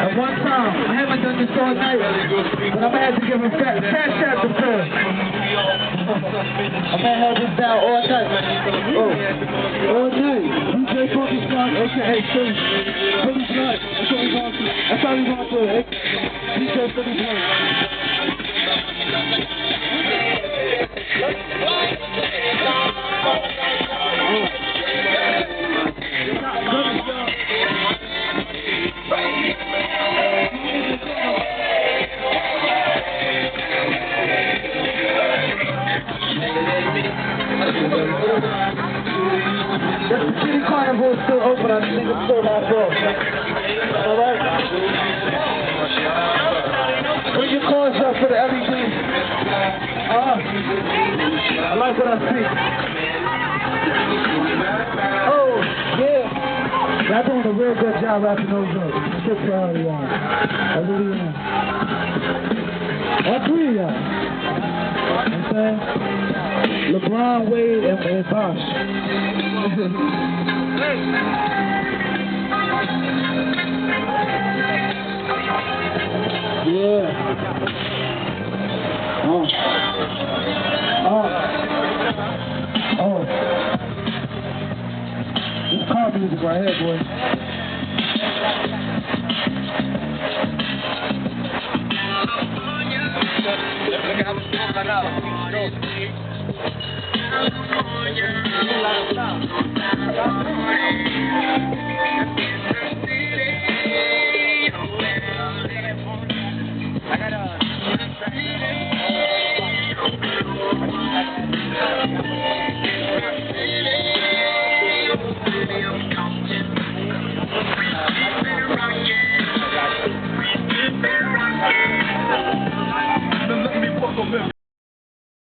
At one time, I haven't done this all night, but I'm gonna have to give him cash out the first. I'm gonna hold this down all night. Oh, all night. DJ Kutztown, aka Philly. Philly Blood. That's what we going to. That's how we going to it. DJ Philly Blood. The city carnival is still open. I think it's still half off. Alright? Bring your cars up for the LED. I like what I see. Oh, yeah. Y'all doing a real good job rapping those up. Good proud of y'all. I really am. All three of y'all. You know what I'm saying? LeBron, Wade, and Bosh. Yeah. Oh. This car music right here, boy. California.